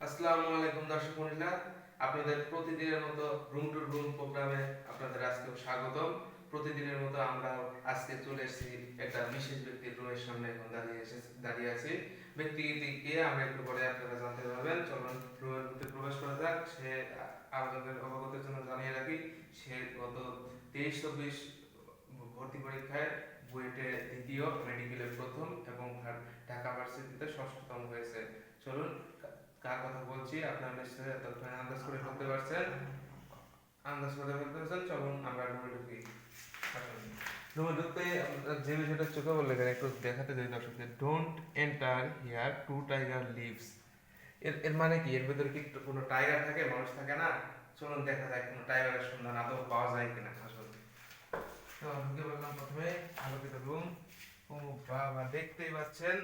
আসসালামু আলাইকুম দর্শক মণ্ডলীরা, আপনাদের প্রতিদিনের মতো রুম টু রুম প্রোগ্রামে আপনাদের আজকে স্বাগতম। প্রতিদিনের মতো আমরা আজকে চলে এসেছি একটা বিশেষ ব্যক্তির রুমের সামনে। এখন দাঁড়িয়ে আছি। ব্যক্তিটিকে আমরা একটু পরে আপনারা জানতে পারবেন। চলুন রুমের মধ্যে প্রবেশ করা যাক। সে আপনাদের অবগতের জন্য জানিয়ে রাখি, সে গত 23-24 ভর্তি পরীক্ষায় বুয়েটে দ্বিতীয়, মেডিকেলের প্রথম এবং ঢাকা ভার্সিটিতে ষষ্ঠতম হয়েছে। চলুন, কার কথা বলছি আপনারা নিশ্চয়ই ততক্ষণে আন্দাজ করে ফেলতে পারছেন। চলুন আমরা রুমে ঢুকি। রুমে ঢুকতে যে বিষয়টা চোখে বললে একটু দেখাতে চাই দর্শকদের, don't enter here to tiger lives. এর মানে কি? এর ভিতরে কি কোনো টাইগার থাকে? মানুষ থাকে না? চলুন দেখা যায় কোনো টাইগারের সন্ধান আদৌ পাওয়া যায় কিনা। আসলে তো ঢুকে বললাম প্রথমে আলোকিত রুম। ও বাবা, দেখতেই পাচ্ছেন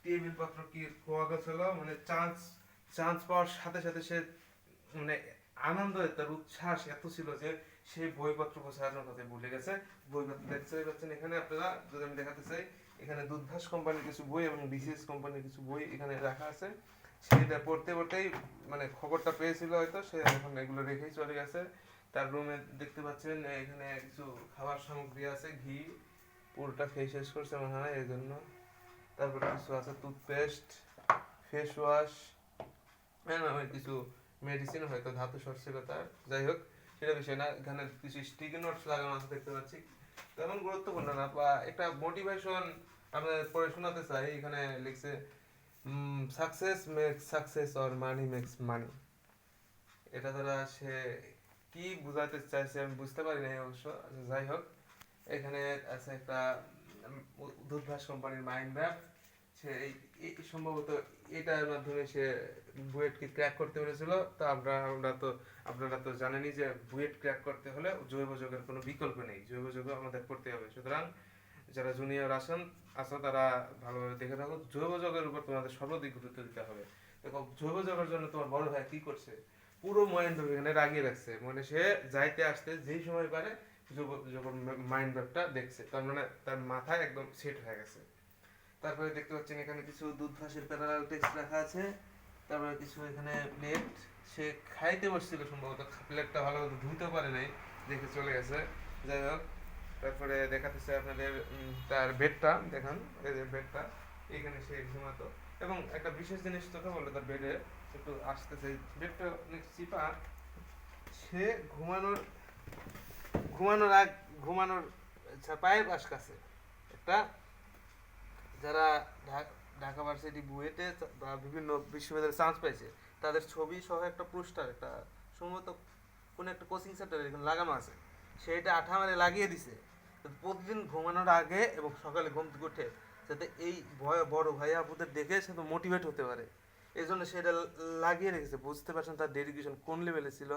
টেবিল পত্র কি খোয়া গেছিল। মানে চান্স পাওয়ার সাথে সাথে সে মানে আনন্দ, তার উচ্ছ্বাস এত ছিল যে সে বইপত্র গোছানোর কথা ভুলে গেছে। বইপত্র দেখতে পাচ্ছেন এখানে আপনারা, যদি আমি দেখাতে চাই, এখানে দুধভাস কোম্পানির কিছু বই এবং বিসিএস কোম্পানির কিছু বই এখানে রাখা আছে। সেটা পড়তে পড়তেই মানে খবরটা পেয়েছিল হয়তো, সে এখন এগুলো রেখেই চলে গেছে। তার রুমে দেখতে পাচ্ছেন এখানে কিছু খাবার সামগ্রী আছে, ঘি পুরোটা খেয়ে শেষ করছে মনে হয় এই জন্য। তারপরে কিছু আছে টুথপেস্ট, ফেস ওয়াশ, কিছু মেডিসিন, হয়তো ধাতু শর্ট ছিল তার। যাই হোক, সেটা বিষয় না। এখানে কিছু স্টিকি নোটস লাগানো আছে দেখতে পাচ্ছি, তেমন গুরুত্বপূর্ণ না। বা একটা মোটিভেশন আপনাদের পড়ে শোনাতে চাই। এখানে লিখছে success makes success or money makes money. এটা দ্বারা সে কি বুঝাতে চাইছে আমি বুঝতে পারি না অবশ্য। যাই হোক, এখানে আছে একটা দুধভাস কোম্পানির মাইন্ড ম্যাপ। সে সম্ভবত এটার মাধ্যমে সে বুয়েটকে ক্র্যাক করতে পেরেছিল। তো আপনারা তো জানেনই যে বুয়েট ক্র্যাক করতে হলে জৈব যৌগের কোনো বিকল্প নেই, জৈব যৌগ আমাদের পড়তে হবে। সুতরাং যারা জুনিয়র আছো তারা ভালোভাবে দেখে থাকো, জৈব যৌগের উপর তোমাদের সর্বাধিক গুরুত্ব দিতে হবে। দেখো, জৈব যৌগের জন্য তোমার বড় ভাই কি করছে, পুরো মহেন্দ্র এখানে রাগিয়ে রাখছে। মানে সে যাইতে আসতে যেই সময় পারে যখন মাইন্ড ম্যাপটা দেখছে, তার মানে তার মাথায় একদম সেট হয়ে গেছে। তারপরে দেখতে পাচ্ছেন এখানে কিছু দুধ ভাসের প্যারালাল টেক্সট রাখা আছে। তারপরে কিছু এখানে প্লেট, সে খাইতে বসছিল সম্ভবত, প্লেটটা ভালো মতো ধুইতে পারে নাই, দেখে চলে গেছে। যাই হোক, তারপরে দেখাতেছে আপনাদের তার বেডটা দেখান। এই যে বেডটা, এখানে সে ঘুমাতো। এবং একটা বিশেষ জিনিস চোখে বললো তার বেডে, একটু আসতেছে, বেডটা অনেক চিপা। সে ঘুমানোর আগ ঘুমানোর পায়ের পাশ কাছে একটা, যারা ঢাকা ভার্সিটি বুয়েটে বা বিভিন্ন বিশ্ববিদ্যালয়ে চান্স পাইছে তাদের ছবি সহ একটা পোস্টার, একটা সম্ভবত কোনো একটা কোচিং সেন্টারে এখানে লাগানো আছে। সেইটা আঠা মারে লাগিয়ে দিছে প্রতিদিন ঘুমানোর আগে এবং সকালে ঘুম থেকে উঠে, যাতে এই বড় ভাই আপুদের দেখে সে তো মোটিভেট হতে পারে। এই জন্য সেটা লাগিয়ে রেখেছে। বুঝতে পারছেন তার ডেডিকেশন কোন লেভেলে ছিল।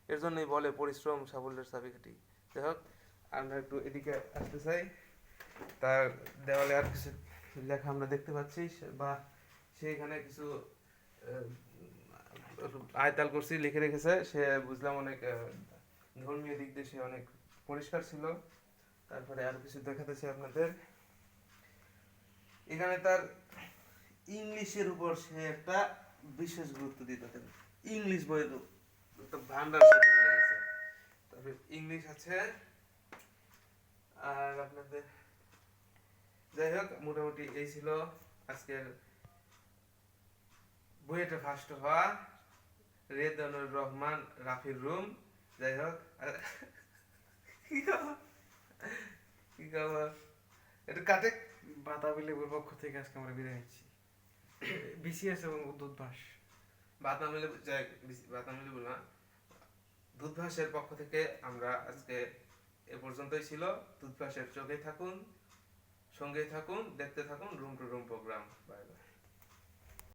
এর জন্যই বলে পরিশ্রম সাফল্যের চাবিকাঠি। যাই হোক, আমরা একটু এদিকে আসতে চাই। তার দেওয়ালে আর কিছু লেখা আমরা দেখতে পাচ্ছি, বা সেখানে কিছু আয়তাল করছি লিখে রেখেছে। সে বুঝলাম অনেক ধর্মীয় দিক দিয়ে সে অনেক পরিষ্কার ছিল। তারপরে আর কিছু দেখাতেছি আপনাদের। এখানে তার ইংলিশের উপর সে একটা বিশেষ গুরুত্ব দিতে থাকেন। ইংলিশ বইয়ের একটা ভান্ডার সে হয়ে গেছে। তারপরে ইংলিশ আছে। আর আপনাদের, যাই হোক, মোটামুটি এই ছিল আজকের বুয়েটে ফার্স্ট হওয়া রেদানুর রহমান রাফির রুম। যাই হোক, কি খবর, কি খবর, একটু কাটে। বাতাবি লেবুর পক্ষ থেকে আজকে আমরা বিদায় নিচ্ছি। বিসিএস এবং দুধভাস। বাতামিলে বললাম দুধভাসের পক্ষ থেকে আমরা আজকে এ পর্যন্তই ছিল। দুধভাসের চোখে থাকুন, সঙ্গেই থাকুন, দেখতে থাকুন room to room program. Bye by.